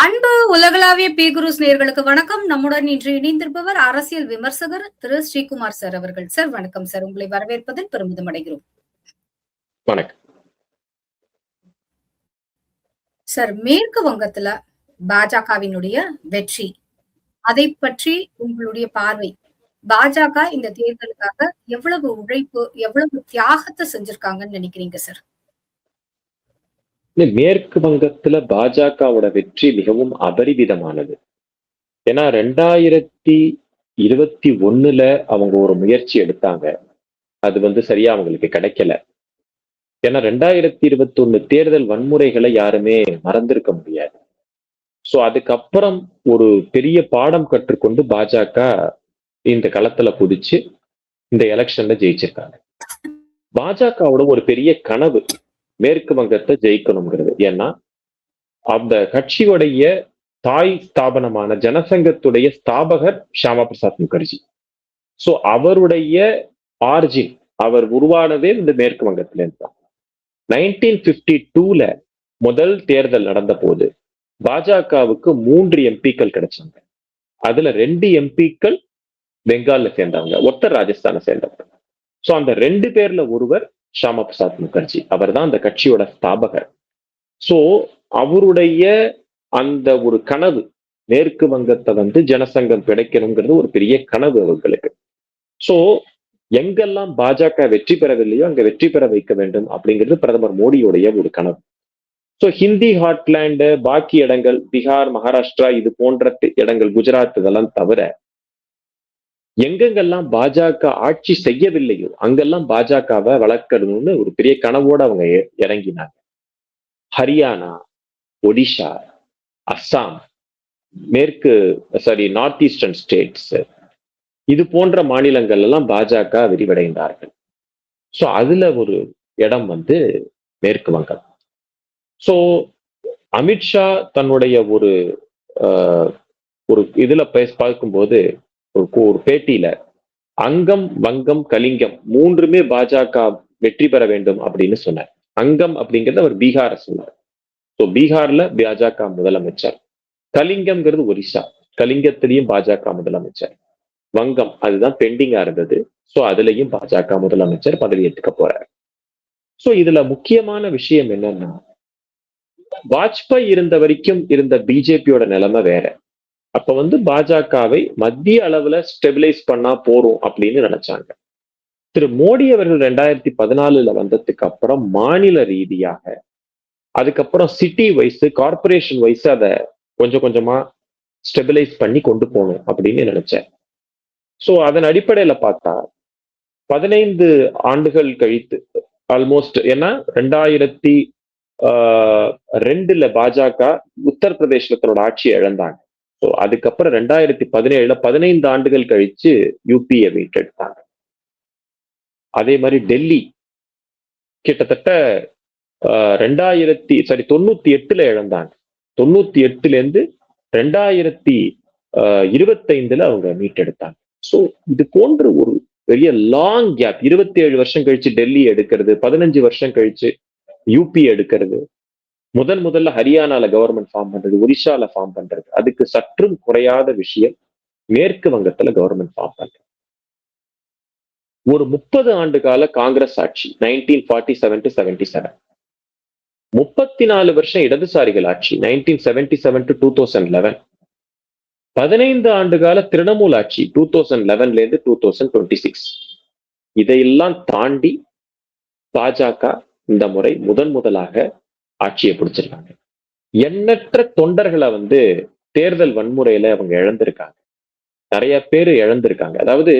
அன்பு உலகளாவிய பி குருஸ் நேயர்களுக்கு வணக்கம். நம்முடன் இன்று இணைந்திருப்பவர் அரசியல் விமர்சகர் திரு ஸ்ரீகுமார் சார் அவர்கள். சார் வணக்கம் சார். உங்களை வரவேற்பதில் பெருமிதம் அடைகிறோம். வணக்கம் சார். மேற்கு வங்கத்துல பாஜகவினுடைய வெற்றி, அதை பற்றி உங்களுடைய பார்வை. பாஜக இந்த தேர்தலுக்காக எவ்வளவு உழைப்பு, எவ்வளவு தியாகத்தை செஞ்சிருக்காங்கன்னு நினைக்கிறீங்க சார்? மேற்கு வங்கத்துல பாஜகவோட வெற்றி மிகவும் அபரிவிதமானது. ஏன்னா 2021 அவங்க ஒரு முயற்சி எடுத்தாங்க, அது சரியா அவங்களுக்கு கிடைக்கல. ஏன்னா 2021 தேர்தல் வன்முறைகளை யாருமே மறந்திருக்க முடியாது. சோ அதுக்கப்புறம் ஒரு பெரிய பாடம் கற்றுக்கொண்டு பாஜக இந்த களத்துல குதிச்சு இந்த எலெக்ஷன்ல ஜெயிச்சிருக்காங்க. பாஜகவோட ஒரு பெரிய கனவு மேற்கு வங்கத்தை ஜெயிக்கணுங்கிறது. ஏன்னா அந்த கட்சியுடைய தாய் ஸ்தாபனமான ஜனசங்கத்துடைய ஸ்தாபகர் ஷியாமா பிரசாத் முகர்ஜி. சோ அவருடைய ஆர்ஜின், அவர் உருவானதே இந்த மேற்கு வங்கத்துல இருந்தான். 1952 முதல் தேர்தல் நடந்த போது பாஜகவுக்கு 3 எம்பிக்கள் கிடைச்சாங்க. அதுல 2 எம்பிக்கள் பெங்கால்ல சேர்ந்தவங்க, ஒருத்தர் ராஜஸ்தானை சேர்ந்தவங்க. சோ அந்த 2 பேர்ல ஒருவர் ஷியாமா பிரசாத் முகர்ஜி, அவர் தான் அந்த கட்சியோட ஸ்தாபகர். சோ அவருடைய அந்த ஒரு கனவு, மேற்கு வங்கத்தை ஜனசங்கம் கிடைக்கணுங்கிறது ஒரு பெரிய கனவு அவர்களுக்கு. சோ எங்கெல்லாம் பாஜக வெற்றி பெறவில்லையோ அங்க வெற்றி பெற வைக்க வேண்டும் அப்படிங்கிறது பிரதமர் மோடியுடைய ஒரு கனவு. சோ ஹிந்தி ஹாட்லேண்டு, பாக்கி இடங்கள், பீகார், மகாராஷ்டிரா, இது போன்ற இடங்கள், குஜராத், இதெல்லாம் தவிர எங்கெங்கெல்லாம் பாஜக ஆட்சி செய்யவில்லையோ அங்கெல்லாம் பாஜகவை வளர்க்கணும்னு ஒரு பெரிய கனவோடு அவங்க இறங்கினாங்க. Haryana, Odisha, Assam, north eastern states, இது போன்ற மாநிலங்கள் எல்லாம் பாஜக விரிவடைந்தார்கள். சோ அதுல ஒரு இடம் மேற்கு வங்கம். சோ அமித்ஷா தன்னுடைய ஒரு இதுல பார்க்கும்போது, ஒரு பேட்டியில அங்கம், வங்கம், கலிங்கம் 3மே பாஜக வெற்றி பெற வேண்டும் அப்படின்னு சொன்னார். அங்கம் அப்படிங்கிறது அவர் பீகார சொன்னார். ஸோ பீகார்ல பாஜக முதலமைச்சர். கலிங்கம்ங்கிறது ஒரிசா, கலிங்கத்திலையும் பாஜக முதலமைச்சர். வங்கம் அதுதான் பெண்டிங்கா இருந்தது. ஸோ அதுலயும் பாஜக முதலமைச்சர் பதவி ஏற்றுக்க போறார். ஸோ இதுல முக்கியமான விஷயம் என்னன்னா, வாஜ்பாய் இருந்த வரைக்கும் இருந்த பிஜேபியோட நிலைமை வேற. அப்ப பாஜகவை மத்திய அளவுல ஸ்டெபிலைஸ் பண்ணா போறோம் அப்படின்னு நினைச்சாங்க. திரு மோடி அவர்கள் 2014 வந்ததுக்கு அப்புறம் மாநில ரீதியாக, அதுக்கப்புறம் சிட்டி வைஸ், கார்பரேஷன் வைஸ் அதை கொஞ்சம் கொஞ்சமா ஸ்டெபிலைஸ் பண்ணி கொண்டு போகணும் அப்படின்னு நினைச்சேன். சோ அதன் அடிப்படையில பார்த்தா 15 ஆண்டுகள் கழித்து, ஆல்மோஸ்ட், ஏன்னா 2002 பாஜக உத்தரப்பிரதேசத்துல தன்னோட ஆட்சியை இழந்தாங்க. ஸோ அதுக்கப்புறம் 2017 15 ஆண்டுகள் கழிச்சு யூபியை மீட்டெடுத்தாங்க. அதே மாதிரி டெல்லி கிட்டத்தட்ட 98 இழந்தாங்க. 98 2025 அவங்க மீட்டெடுத்தாங்க. ஸோ இது போன்ற ஒரு பெரிய லாங் கேப், 27 வருஷம் கழிச்சு டெல்லி எடுக்கிறது, 15 வருஷம் கழிச்சு யூபி எடுக்கிறது, முதல்ல ஹரியானால கவர்மெண்ட் ஃபார்ம் பண்றது, ஒரிஷால ஃபார்ம் பண்றது, அதுக்கு சற்றும் குறையாத விஷயம் மேற்கு வங்கத்துல கவர்மெண்ட் ஃபார்ம் பண்றது. ஒரு 30 ஆண்டு கால காங்கிரஸ் ஆட்சி, 1947 to 77, 34 வருஷம் இடதுசாரிகள் ஆட்சி, 1977 to 2011, 15 ஆண்டு கால திரிணாமுல் ஆட்சி, 2011 இருந்து 2026. இதையெல்லாம் தாண்டி பாஜக இந்த முறை முதலாக ஆட்சியை பிடிச்சிருக்காங்க. எண்ணற்ற தொண்டர்களை தேர்தல் வன்முறையில அவங்க இழந்திருக்காங்க. நிறைய பேர் இழந்திருக்காங்க. அதாவது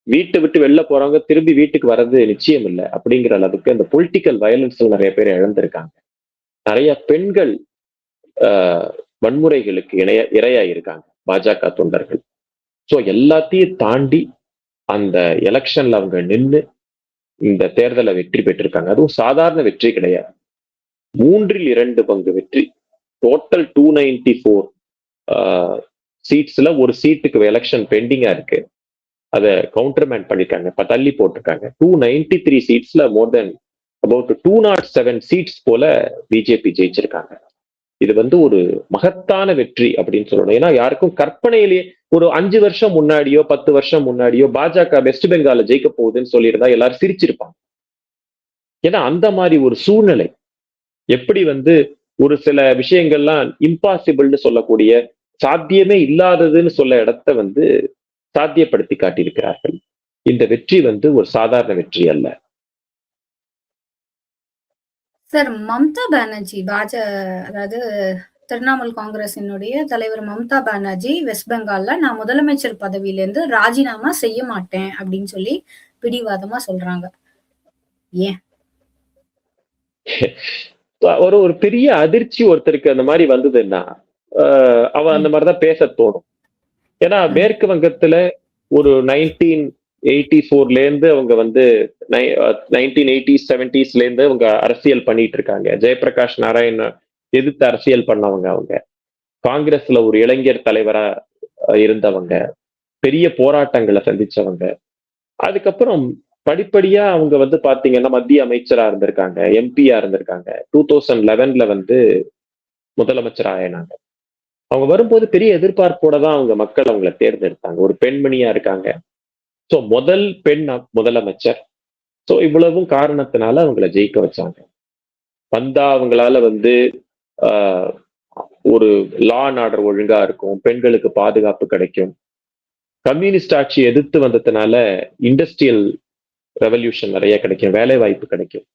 வீட்டை விட்டு வெளில போறவங்க திரும்பி வீட்டுக்கு வர்றது நிச்சயம் இல்லை அப்படிங்கிற அளவுக்கு அந்த பொலிட்டிக்கல் வயலன்ஸ் நிறைய பேர் இழந்திருக்காங்க. நிறைய பெண்கள் வன்முறைகளுக்கு இரையா இருக்காங்க பாஜக தொண்டர்கள். சோ எல்லாத்தையும் தாண்டி அந்த எலெக்ஷன்ல அவங்க நின்று இந்த தேர்தலை வெற்றி பெற்றிருக்காங்க. அதுவும் சாதாரண வெற்றி கிடையாது. 3/2 பங்கு வெற்றி. டோட்டல் 294 சீட்ஸ்ல ஒரு சீட்டுக்கு எலெக்ஷன் பெண்டிங்கா இருக்கு. அதை கவுண்டர்மேன் பண்ணிருக்காங்க, தள்ளி போட்டிருக்காங்க. 293 சீட்ஸ்ல மோர் தென் அபவுட் 207 சீட்ஸ் போல பிஜேபி ஜெயிச்சிருக்காங்க. இது வந்து ஒரு மகத்தான வெற்றி அப்படின்னு சொல்லணும். ஏன்னா யாருக்கும் கற்பனையிலேயே ஒரு 5 வருஷம் முன்னாடியோ 10 வருஷம் முன்னாடியோ பாஜக வெஸ்ட் பெங்கால ஜெயிக்க போகுதுன்னு சொல்லியிருந்தா எல்லாரும் சிரிச்சிருப்பாங்க. ஏன்னா அந்த மாதிரி ஒரு சூழ்நிலை. எப்படி வந்து ஒரு சில விஷயங்கள்லாம் இம்பாசிபிள்னு சொல்லக்கூடிய சாத்தியமே இல்லாததுன்னு சொல்ல இடத்த வந்து சாத்தியப்படுத்தி காட்டியிருக்கிறார்கள். இந்த வெற்றி வந்து ஒரு சாதாரண வெற்றி அல்ல. சார், மம்தா பானர்ஜி அதாவது திரிணாமுல் காங்கிரசினுடைய தலைவர் மம்தா பானர்ஜி வெஸ்ட் பெங்கால்ல நான் முதலமைச்சர் பதவியிலிருந்து ராஜினாமா செய்ய மாட்டேன் அப்படின்னு சொல்லி பிடிவாதமா சொல்றாங்க. ஏன்? ஒரு ஒரு பெரிய அதிர்ச்சி ஒருத்தருக்கு அந்த மாதிரி வந்ததுன்னா அவன் அந்த மாதிரிதான் பேச தோணும். ஏன்னா மேற்கு வங்கத்துல ஒரு 1984ல இருந்து அவங்க வந்து 1980s 70sல இருந்து அவங்க அரசியல் பண்ணிட்டு இருக்காங்க. ஜெயபிரகாஷ் நாராயண் எதிர்த்து அரசியல் பண்ணவங்க. அவங்க காங்கிரஸ்ல ஒரு இளைஞர் தலைவரா இருந்தவங்க, பெரிய போராட்டங்களை சந்திச்சவங்க. அதுக்கப்புறம் படிப்படியா அவங்க வந்து பாத்தீங்கன்னா மத்திய அமைச்சரா இருந்திருக்காங்க, எம்பியா இருந்திருக்காங்க. 2011ல வந்து முதலமைச்சர் ஆயினாங்க. அவங்க வரும்போது பெரிய எதிர்பார்ப்போட தான் அவங்க மக்கள் அவங்களை தேர்ந்தெடுத்தாங்க. ஒரு பெண்மணியா இருக்காங்க. சோ முதல் பெண் முதலமைச்சர். சோ இவ்வளவும் காரணத்தினால அவங்கள ஜெயிக்க வச்சாங்க. வந்தா அவங்களால வந்து ஒரு லா அண்ட் ஆர்டர் ஒழுங்கா இருக்கும், பெண்களுக்கு பாதுகாப்பு கிடைக்கும். கம்யூனிஸ்ட் ஆட்சி எதிர்த்து வந்ததுனால இண்டஸ்ட்ரியல் ரெவல்யூஷன் நிறைய கிடைக்கும், வேலை வாய்ப்பு கிடைக்கும்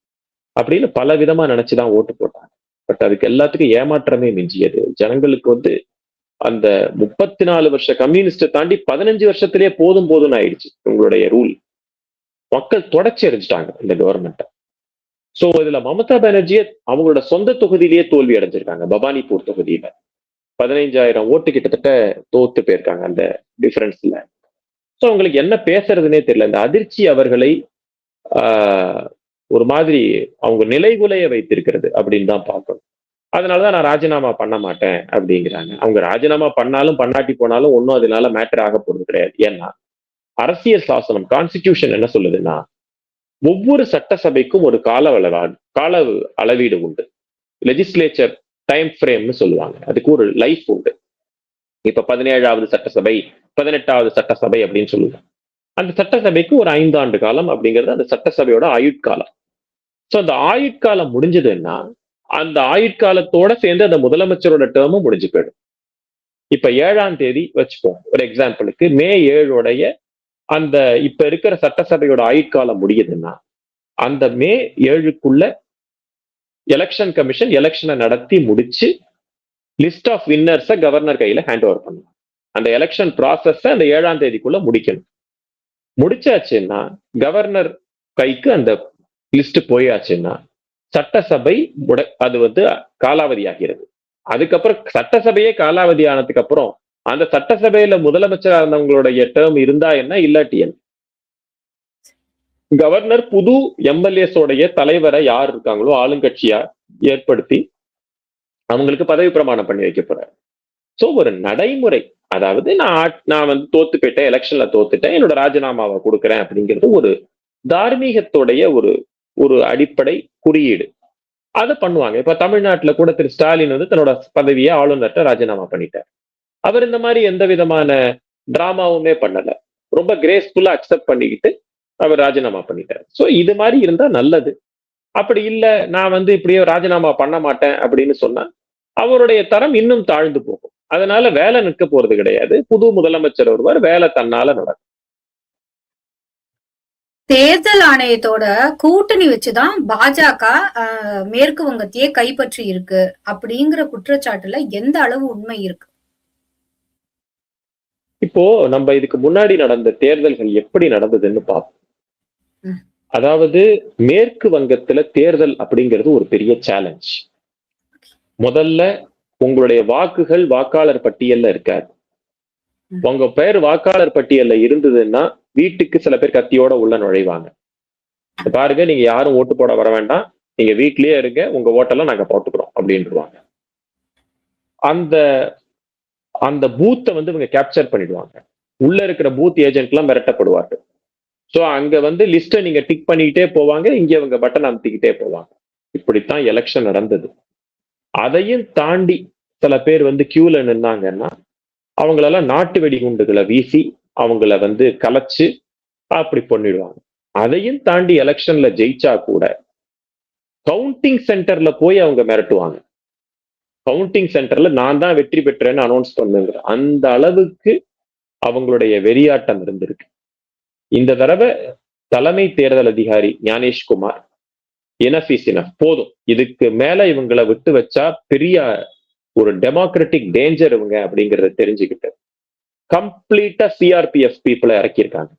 அப்படின்னு பல விதமா நினைச்சுதான் ஓட்டு போட்டாங்க. பட் அதுக்கு எல்லாத்துக்கும் ஏமாற்றமே மிஞ்சியது. ஜனங்களுக்கு வந்து அந்த 34 வருஷ கம்யூனிஸ்ட தாண்டி 15 வருஷத்திலேயே போதும் போதும்னு ஆயிடுச்சு உங்களுடைய ரூல். மக்கள் தொடச்சி எறிஞ்சிட்டாங்க இந்த கவர்மெண்ட்டை. சோ இதுல மம்தா பானர்ஜியை அவங்களோட சொந்த தொகுதியிலேயே தோல்வி அடைஞ்சிருக்காங்க. பவானிபூர் தொகுதியில 15,000 ஓட்டு கிட்டத்தட்ட தோத்து போயிருக்காங்க அந்த டிஃபரன்ஸ்ல. சோ அவங்களுக்கு என்ன பேசுறதுன்னே தெரியல. இந்த அதிர்ச்சி அவர்களை ஒரு மாதிரி அவங்க நிலைகுலைய வைத்திருக்கிறது அப்படின்னு தான் பார்க்கணும். அதனாலதான் நான் ராஜினாமா பண்ண மாட்டேன் அப்படிங்கிறாங்க. அவங்க ராஜினாமா பண்ணாலும் பண்ணாட்டி போனாலும் ஒன்னும் அதனால மேட்டர் ஆக போறது கிடையாது. ஏன்னா அரசியல் சாசனம் கான்ஸ்டிடியூஷன் என்ன சொல்லுதுன்னா ஒவ்வொரு சட்டசபைக்கும் ஒரு கால அளவீடு உண்டு. லெஜிஸ்லேச்சர் டைம் ஃப்ரேம்னு சொல்லுவாங்க. அதுக்கு ஒரு லைஃப் உண்டு. இப்ப 17வது சட்டசபை, 18வது சட்டசபை அப்படின்னு சொல்லுவாங்க. அந்த சட்டசபைக்கு ஒரு 5 ஆண்டு காலம் அப்படிங்கிறது அந்த சட்டசபையோட ஆயுட்காலம். சோ அந்த ஆயுட்காலம் முடிஞ்சதுன்னா அந்த ஆயுட்காலத்தோட சேர்ந்து அந்த முதலமைச்சரோட டேர்மும் முடிஞ்சு போயிடும். இப்ப 7ஆம் தேதி வச்சுப்போம் ஒரு எக்ஸாம்பிளுக்கு, மே 7 அந்த இப்ப இருக்கிற சட்டசபையோட ஆயுட்காலம் முடியுதுன்னா அந்த மே 7க்குள்ள எலெக்ஷன் கமிஷன் எலெக்ஷனை நடத்தி முடிச்சு லிஸ்ட் ஆஃப் வின்னர்ஸை கவர்னர் கையில ஹேண்ட் ஓவர் பண்ணணும். அந்த எலெக்ஷன் ப்ராசஸ் அந்த 7ஆம் தேதிக்குள்ள முடிக்கணும். முடிச்சாச்சுன்னா கவர்னர் கைக்கு அந்த லிஸ்ட் போயாச்சுன்னா சட்டசபை அது வந்து காலாவதி ஆகிறது. அதுக்கப்புறம் சட்டசபையே காலாவதி ஆனதுக்கு அப்புறம் அந்த சட்டசபையில முதலமைச்சரா இருந்தவங்களுடைய டேர்ம் இருந்தா என்ன, இல்லாட்டி என்ன. கவர்னர் புது எம்எல்ஏஸோடைய தலைவரை யார் இருக்காங்களோ ஆளுங்கட்சியா ஏற்படுத்தி அவங்களுக்கு பதவி பிரமாணம் பண்ணி வைக்க போறாரு. சோ ஒரு நடைமுறை, அதாவது நான் வந்து தோத்து போயிட்டேன், எலெக்ஷன்ல தோத்துட்டேன், என்னோட ராஜினாமாவை கொடுக்குறேன் அப்படிங்கிறது ஒரு தார்மீகத்துடைய ஒரு அடிப்படை குறியீடு. அதை பண்ணுவாங்க. இப்ப தமிழ்நாட்டுல கூட திரு ஸ்டாலின் வந்து தன்னோட பதவியை ஆளுநர்கிட்ட ராஜினாமா பண்ணிட்டார். அவர் இந்த மாதிரி எந்த விதமான டிராமாவுமே பண்ணல, ரொம்ப கிரேஸ்ஃபுல்லா அக்செப்ட் பண்ணிக்கிட்டு அவர் ராஜினாமா பண்ணிட்டார். சோ இது மாதிரி இருந்தா நல்லது. அப்படி இல்ல நான் வந்து இப்படியே ராஜினாமா பண்ண மாட்டேன் அப்படின்னு சொன்னா அவருடைய தரம் இன்னும் தாழ்ந்து போகும். அதனால வேலை நிற்க போறது கிடையாது. புது முதலமைச்சர் ஒருவர், வேலை தன்னால நடக்கும். தேர்தல் ஆணையத்தோட கூட்டணி வச்சுதான் பாஜக மேற்கு வங்கத்தையே கைப்பற்றி இருக்கு அப்படிங்கிற குற்றச்சாட்டுல எந்த அளவு உண்மை இருக்கு? இப்போ நம்ம இதுக்கு முன்னாடி நடந்த தேர்தல்கள் எப்படி நடந்ததுன்னு பார்ப்போம். அதாவது மேற்கு வங்கத்துல தேர்தல் அப்படிங்கிறது ஒரு பெரிய சேலஞ்ச். முதல்ல உங்களுடைய வாக்குகள் வாக்காளர் பட்டியல்ல இருக்காது. உங்க பேர் வாக்காளர் பட்டியல்ல இருந்ததுன்னா வீட்டுக்கு சில பேர் கத்தியோட உள்ள நுழைவாங்க. பாருங்க, நீங்க யாரும் ஓட்டு போட வர வேண்டாம், நீங்க வீட்லயே இருங்க, உங்க ஓட்டெல்லாம் நாங்க போட்டுக்கிறோம் அப்படின்ட்டுருவாங்க. அந்த அந்த பூத்தை வந்து இவங்க கேப்சர் பண்ணிடுவாங்க. உள்ள இருக்கிற பூத் ஏஜென்ட் எல்லாம் மிரட்டப்படுவார்கள். சோ அங்க வந்து லிஸ்ட்டை நீங்க டிக் பண்ணிக்கிட்டே போவாங்க, இங்க இவங்க பட்டன் அமுத்திக்கிட்டே போவாங்க. இப்படித்தான் எலெக்ஷன் நடந்தது. அதையும் தாண்டி சில பேர் வந்து கியூல நின்னாங்கன்னா அவங்களெல்லாம் நாட்டு வெடிகுண்டுகளை வீசி அவங்கள வந்து கலைச்சு அப்படி பண்ணிடுவாங்க. அதையும் தாண்டி எலெக்ஷன்ல ஜெயிச்சா கூட கவுண்டிங் சென்டர்ல போய் அவங்க மிரட்டுவாங்க. கவுண்டிங் சென்டர்ல நான் தான் வெற்றி பெற்றேன்னு அனௌன்ஸ் பண்ணுங்க. அந்த அளவுக்கு அவங்களுடைய வெறியாட்டம் இருந்திருக்கு. இந்த தடவை தலைமை தேர்தல் அதிகாரி ஞானேஷ்குமார் எனஃப் இஸ் எனஃப், போதும், இதுக்கு மேல இவங்களை விட்டு வச்சா பெரிய ஒரு டெமோக்ராட்டிக் டேஞ்சர் இவங்க அப்படிங்கறத தெரிஞ்சுக்கிட்டு கம்ப்ளீட்டா சிஆர்பிஎஃப் பீப்புளை இறக்கியிருக்காங்க.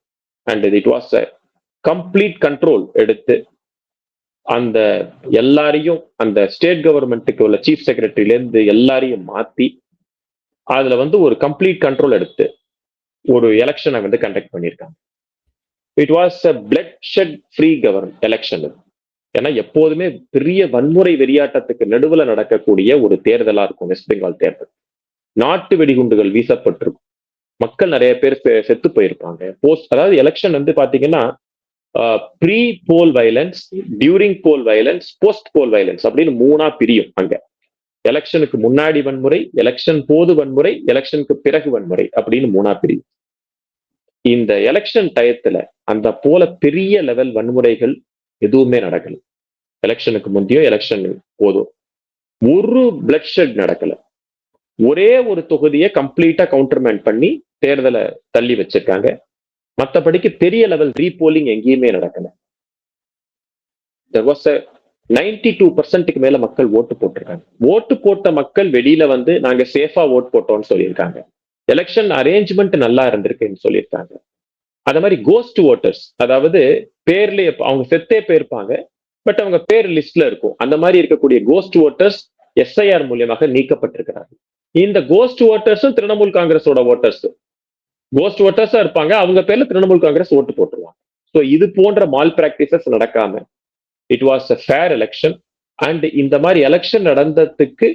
And it was a complete control எடுத்து அந்த எல்லாரையும் அந்த ஸ்டேட் கவர்மெண்ட்டுக்கு உள்ள சீஃப் செக்ரட்டரியில இருந்து எல்லாரையும் மாத்தி அதுல வந்து ஒரு கம்ப்ளீட் கண்ட்ரோல் எடுத்து ஒரு எலெக்ஷனை வந்து கண்டக்ட் பண்ணியிருக்காங்க. It was a bloodshed free election. ஏன்னா எப்போதுமே பெரிய வன்முறை வெறியாட்டத்துக்கு நடுவுல நடக்கக்கூடிய ஒரு தேர்தலா இருக்கும் வெஸ்ட் பெங்கால் தேர்தல். நாட்டு வெடிகுண்டுகள் வீசப்பட்டிருக்கும், மக்கள் நிறைய பேர் செத்து போயிருப்பாங்க. அதாவது எலெக்ஷன் வந்து பாத்தீங்கன்னா ப்ரீ போல் வயலன்ஸ், டியூரிங் போல் வயலன்ஸ், போஸ்ட் போல் வயலன்ஸ் அப்படின்னு 3ஆ பிரியும். அங்க எலெக்ஷனுக்கு முன்னாடி வன்முறை, எலெக்ஷன் போது வன்முறை, எலெக்ஷனுக்கு பிறகு வன்முறை அப்படின்னு 3ஆ பிரியும். இந்த எலெக்ஷன் டயத்துல அந்த போல பெரிய லெவல் வன்முறைகள் எதுவுமே நடக்கல. எலெக்ஷனுக்கு முந்தையோ எலெக்ஷன் போதும் ஒரு பிளட் ஷெட் நடக்கல. ஒரே ஒரு தொகுதியை கம்ப்ளீட்டா கவுண்டர்மேன் பண்ணி தேர்தலை தள்ளி வச்சிருக்காங்க. மற்றபடிக்கு பெரிய லெவல் ரீபோலிங் எங்கேயுமே நடக்கல. 92% மேல மக்கள் ஓட்டு போட்டிருக்காங்க. ஓட்டு போட்ட மக்கள் வெளியில வந்து நாங்க சேஃபா ஓட் போட்டோம்னு சொல்லியிருக்காங்க. எலெக்ஷன் அரேஞ்ச்மெண்ட் நல்லா இருந்திருக்குன்னு சொல்லியிருக்காங்க. அது மாதிரி கோஸ்ட் ஓட்டர்ஸ், அதாவது பேர்லயே அவங்க செத்தே போயிருப்பாங்க, பட் அவங்க பேர் லிஸ்ட்ல இருக்கும். அந்த மாதிரி இருக்கக்கூடிய கோஸ்ட் ஓட்டர்ஸ் எஸ்ஐஆர் மூலியமாக நீக்கப்பட்டிருக்கிறாங்க. இந்த கோஸ்ட் ஓட்டர்ஸும் திரிணாமுல் காங்கிரஸோட ஓட்டர்ஸ், கோஸ்ட் ஓட்டர்ஸா இருப்பாங்க, அவங்க பேர்ல திரிணாமுல் காங்கிரஸ் ஓட்டு போட்டுருவாங்க. ஸோ இது போன்ற மால் பிராக்டிசஸ் நடக்காம it was a fair election. And இந்த மாதிரி எலெக்ஷன் நடந்ததுக்கு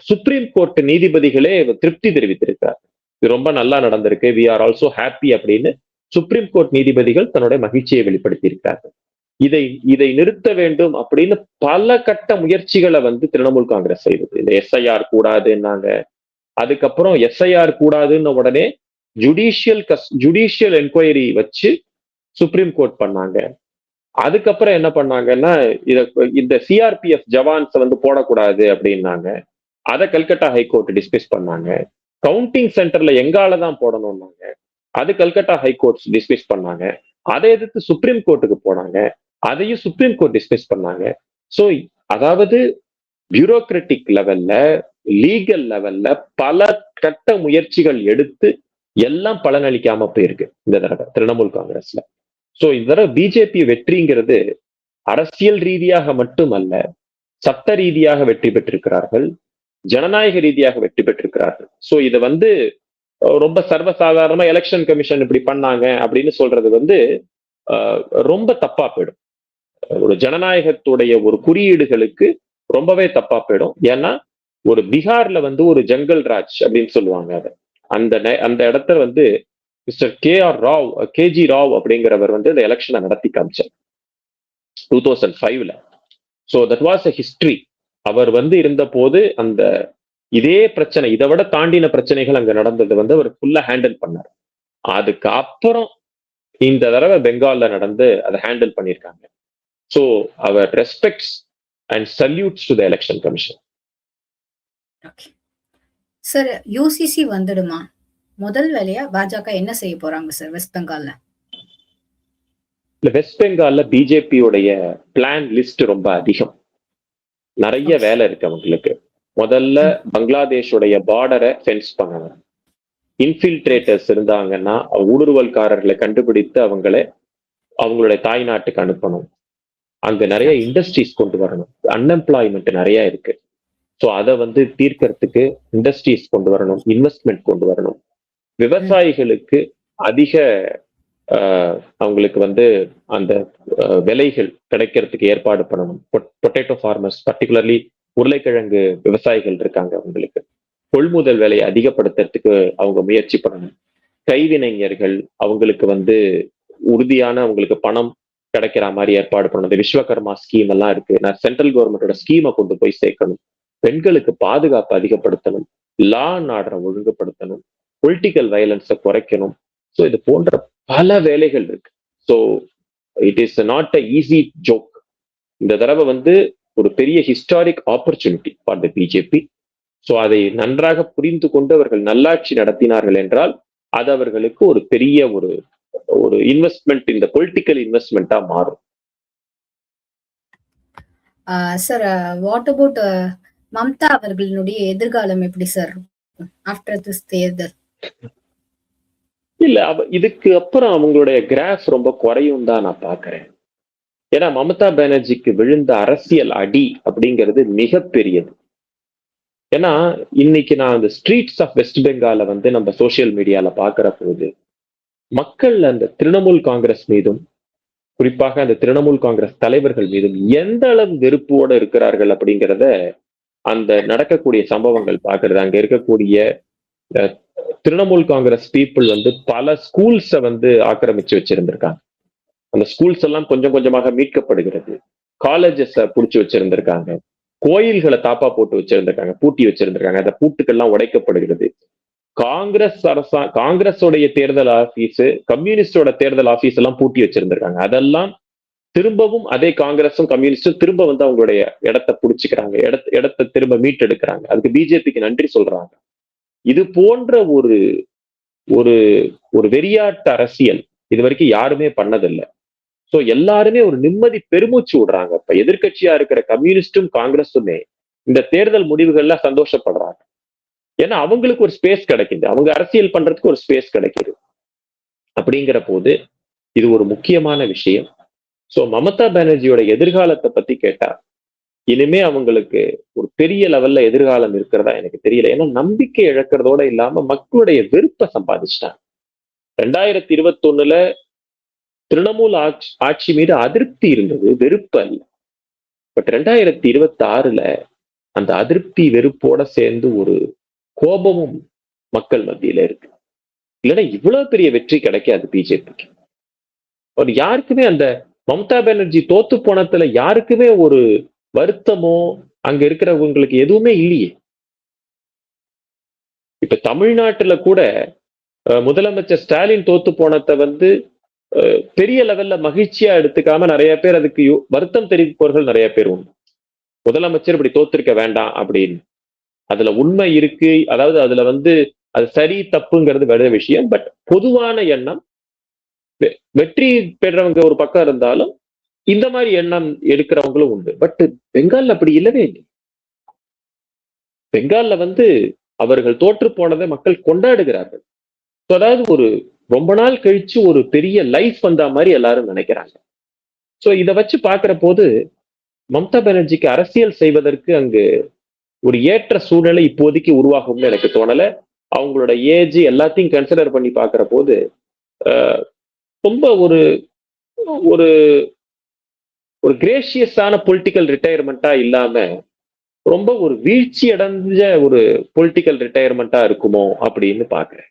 சுப்ரீம் கோர்ட் நீதிபதிகளே திருப்தி தெரிவித்திருக்கிறார். இது ரொம்ப நல்லா நடந்திருக்கு, வி ஆர் ஆல்சோ ஹாப்பி அப்படின்னு சுப்ரீம் கோர்ட் நீதிபதிகள் தன்னுடைய மகிழ்ச்சியை வெளிப்படுத்தி இருக்கிறார்கள். இதை நிறுத்த வேண்டும் அப்படின்னு பல கட்ட முயற்சிகளை வந்து திரிணாமுல் காங்கிரஸ் செய்தது. இந்த எஸ்ஐஆர் கூடாதுன்னாங்க. அதுக்கப்புறம் எஸ்ஐஆர் கூடாதுன்னு உடனே ஜுடிஷியல் என்கொயரி வச்சு சுப்ரீம் கோர்ட் பண்ணாங்க. அதுக்கப்புறம் என்ன பண்ணாங்கன்னா இந்த சிஆர்பிஎஃப் ஜவான்ஸ் வந்து போடக்கூடாது அப்படின்னாங்க. அதை கல்கட்டா ஹைகோர்ட் டிஸ்மிஸ் பண்ணாங்க. கவுண்டிங் சென்டர்ல எங்கால தான் போடணும்னாங்க. அது கல்கட்டா ஹைகோர்ட் டிஸ்மிஸ் பண்ணாங்க. அதை எதிர்த்து சுப்ரீம் கோர்ட்டுக்கு போனாங்க. அதையும் சுப்ரீம் கோர்ட் டிஸ்மிஸ் பண்ணாங்க. ஸோ அதாவது பியூரோக்ராட்டிக் லெவல்ல, லீகல் லெவல்ல பல கட்ட முயற்சிகள் எடுத்து எல்லாம் பலனளிக்காம போயிருக்கு இந்த தடவை திரிணாமுல் காங்கிரஸ்ல. ஸோ இந்த தடவை பிஜேபி வெற்றிங்கிறது அரசியல் ரீதியாக மட்டுமல்ல, சட்ட ரீதியாக வெற்றி பெற்றிருக்கிறார்கள், ஜனநாயக ரீதியாக வெற்றி பெற்றிருக்கிறார்கள். ஸோ இதை வந்து ரொம்ப சர்வசாதாரணமா எலெக்ஷன் கமிஷன் இப்படி பண்ணாங்க அப்படின்னு சொல்றது வந்து ரொம்ப தப்பா போயிடும். ஒரு ஜனநாயகத்துடைய ஒரு குறியீடுகளுக்கு ரொம்பவே தப்பா போயிடும். ஏன்னா ஒரு பீகார்ல வந்து ஒரு ஜங்கல் ராஜ் அப்படின்னு சொல்லுவாங்க. அதை அந்த இடத்துல வந்து மிஸ்டர் கேஜி ராவ் அப்படிங்கிறவர் வந்து இந்த எலெக்ஷனை நடத்தி காமிச்சார் 2005ல. So that was a history. அவர் வந்து இருந்த போது அந்த இதே பிரச்சனை, இதை விட தாண்டின பிரச்சனைகள் அங்க நடந்தது வந்து அவர் ஃபுல்லா ஹேண்டில் பண்ணார். அதுக்கு அப்புறம் இந்த தடவை பெங்கால்ல நடந்து அதை ஹேண்டில் பண்ணியிருக்காங்க. ஸோ அவர் respects and salutes to the election commission. Sir, UCC வந்துடுமா? முதல் வேலையா பாஜக என்ன செய்ய போறாங்க சார் வெஸ்ட் பெங்கால்ல? வெஸ்ட் பெங்கால்ல பிஜேபியோடைய பிளான் லிஸ்ட் ரொம்ப அதிகம். நிறைய வேலை இருக்கு அவங்களுக்கு. முதல்ல பங்களாதேஷோடைய பார்டரை ஃபென்ஸ் பண்ணணும். இன்ஃபில்ட்ரேட்டர்ஸ் இருந்தாங்கன்னா ஊடுருவல்காரர்களை கண்டுபிடித்து அவங்களுடைய தாய் நாட்டுக்கு அனுப்பணும். அங்க நிறைய இண்டஸ்ட்ரீஸ் கொண்டு வரணும். அன்எம்ப்ளாய்மெண்ட் நிறைய இருக்கு. ஸோ அதை வந்து தீர்க்கறதுக்கு இண்டஸ்ட்ரீஸ் கொண்டு வரணும், இன்வெஸ்ட்மெண்ட் கொண்டு வரணும். விவசாயிகளுக்கு அதிக அவங்களுக்கு வந்து அந்த விலைகள் கிடைக்கிறதுக்கு ஏற்பாடு பண்ணணும். பொட்டேட்டோ ஃபார்மர்ஸ், பர்டிகுலர்லி உருளைக்கிழங்கு விவசாயிகள் இருக்காங்க, அவங்களுக்கு கொள்முதல் விலையை அதிகப்படுத்துறதுக்கு அவங்க முயற்சி பண்ணணும். கைவினைஞர்கள் அவங்களுக்கு வந்து உறுதியான அவங்களுக்கு பணம் கிடைக்கிற மாதிரி ஏற்பாடு பண்ணணும். இந்த விஸ்வகர்மா ஸ்கீம் எல்லாம் இருக்கு. நான் சென்ட்ரல் கவர்மெண்டோட ஸ்கீமை கொண்டு போய் சேர்க்கணும். பெண்களுக்கு பாதுகாப்பு அதிகப்படுத்தணும். லா அண்ட் ஆர்டரை ஒழுங்குபடுத்தணும். பொலிட்டிக்கல் வயலன்ஸை குறைக்கணும். ஸோ இது போன்ற பல வேலைகள் இருக்கு. So it is not a easy joke. இந்த தடவை ஒரு பெரிய historic opportunity for the BJP. So அதை நன்றாக புரிந்து கொண்டு அவர்கள் நல்லாட்சி நடத்தினார்கள் என்றால் அது அவர்களுக்கு ஒரு பெரிய ஒரு இன்வெஸ்ட்மெண்ட், இந்த பொலிட்டிக்கல் இன்வெஸ்ட்மெண்டா மாறும். சார், வாட் அபவுட் மம்தா அவர்களுடைய எதிர்காலம் எப்படி சார் ஆஃப்டர் திஸ் தேர்தல்? இல்ல, இதுக்கு அப்புறம் அவங்களுடைய கிராஃப் ரொம்ப குறையும் தான் நான் பாக்குறேன். ஏன்னா மமதா பானர்ஜிக்கு விழுந்த அரசியல் அடி அப்படிங்கிறது மிகப்பெரியது. ஏன்னா இன்னைக்கு நான் அந்த ஸ்ட்ரீட்ஸ் ஆஃப் வெஸ்ட் பெங்கால நம்ம சோசியல் மீடியால பாக்குற போது மக்கள் அந்த திரிணாமுல் காங்கிரஸ் மீதும், குறிப்பாக அந்த திரிணாமுல் காங்கிரஸ் தலைவர்கள் மீதும் எந்த அளவு வெறுப்போட இருக்கிறார்கள் அப்படிங்கிறத அந்த நடக்கக்கூடிய சம்பவங்கள் பாக்குறது. அங்க இருக்கக்கூடிய திரிணாமுல் காங்கிரஸ் பீப்புள் பல ஸ்கூல்ஸை ஆக்கிரமிச்சு வச்சிருந்திருக்காங்க. அந்த ஸ்கூல்ஸ் எல்லாம் கொஞ்சம் கொஞ்சமாக மீட்கப்படுகிறது. காலேஜஸ் புடிச்சு வச்சிருந்திருக்காங்க. கோயில்களை தாப்பா போட்டு வச்சிருந்திருக்காங்க, பூட்டி வச்சிருந்திருக்காங்க. அந்த பூட்டுக்கெல்லாம் உடைக்கப்படுகிறது. காங்கிரஸோடைய தேர்தல் ஆபீஸ், கம்யூனிஸ்டோட தேர்தல் ஆபீஸ் எல்லாம் பூட்டி வச்சிருந்திருக்காங்க. அதெல்லாம் திரும்பவும் அதே காங்கிரஸும் கம்யூனிஸ்டும் திரும்ப அவங்களுடைய இடத்தை புடிச்சுக்கிறாங்க, இடத்தை திரும்ப மீட்டெடுக்கிறாங்க. அதுக்கு பிஜேபிக்கு நன்றி சொல்றாங்க. இது போன்ற ஒரு ஒரு வெறியாட்டு அரசியல் இது வரைக்கும் யாருமே பண்ணதில்லை. சோ எல்லாருமே ஒரு நிம்மதி பெருமூச்சு விடுறாங்க. இப்ப எதிர்கட்சியா இருக்கிற கம்யூனிஸ்டும் காங்கிரஸுமே இந்த தேர்தல் முடிவுகள்ல சந்தோஷப்படுறாங்க. ஏன்னா அவங்களுக்கு ஒரு ஸ்பேஸ் கிடைக்குது, அவங்க அரசியல் பண்றதுக்கு ஒரு ஸ்பேஸ் கிடைக்குது. அப்படிங்கிற போது இது ஒரு முக்கியமான விஷயம். சோ மமதா பானர்ஜியோட எதிர்காலத்தை பத்தி கேட்டா இனிமே அவங்களுக்கு ஒரு பெரிய லெவல்ல எதிர்காலம் இருக்கிறதா எனக்கு தெரியல. ஏன்னா நம்பிக்கை இழக்கிறதோட இல்லாம மக்களுடைய வெறுப்பை சம்பாதிச்சிட்டாங்க. 2021 திரிணாமுல் ஆட்சி மீது அதிருப்தி இருந்தது, வெறுப்பு அல்ல. பட் 2026 அந்த அதிருப்தி வெறுப்போட சேர்ந்து ஒரு கோபமும் மக்கள் மத்தியில இருக்கு. இல்லைன்னா இவ்வளவு பெரிய வெற்றி கிடைக்காது பிஜேபிக்கு. ஒரு யாருக்குமே அந்த மம்தா பானர்ஜி தோத்து போனதுல யாருக்குமே ஒரு வருத்தமோ அங்க இருக்கிறவங்களுக்கு எதுவுமே இல்லையே. இப்ப தமிழ்நாட்டுல கூட முதலமைச்சர் ஸ்டாலின் தோத்து போனதை பெரிய லெவல்ல மகிழ்ச்சியா எடுத்துக்காம நிறைய பேர் அதுக்கு வருத்தம் தெரிவிப்பவர்கள் நிறைய பேர் உண்டு. முதலமைச்சர் இப்படி தோத்திருக்க வேண்டாம் அப்படின்னு. அதுல உண்மை இருக்கு, அதாவது அதுல அது சரி தப்புங்கிறது வேற விஷயம். பட் பொதுவான எண்ணம் வெற்றி பெறவங்க ஒரு பக்கம் இருந்தாலும் இந்த மாதிரி எண்ணம் எடுக்கிறவங்களும் உண்டு. பட் பெங்கால்ல அப்படி இல்லவே இல்லை. பெங்கால்ல அவர்கள் தோற்று போனதை மக்கள் கொண்டாடுகிறார்கள். அதாவது ரொம்ப நாள் கழிச்சு ஒரு பெரிய லைஃப் வந்த மாதிரி எல்லாரும் நினைக்கிறாங்க. சோ இதை வச்சு பாக்குற போது மம்தா பானர்ஜிக்கு அரசியல் செய்வதற்கு அங்கு ஒரு ஏற்ற சூழ்நிலை இப்போதைக்கு உருவாகும்னு எனக்கு தோணல. அவங்களோட ஏஜ் எல்லாத்தையும் கன்சிடர் பண்ணி பாக்குற போது ரொம்ப ஒரு ஒரு ஒரு கிரேஷியஸான பொலிட்டிக்கல் ரிட்டையர்மெண்டா இல்லாம ரொம்ப ஒரு வீழ்ச்சி அடைஞ்ச ஒரு பொலிட்டிக்கல் ரிட்டையர்மெண்டா இருக்குமோ அப்படின்னு பாக்குறேன்.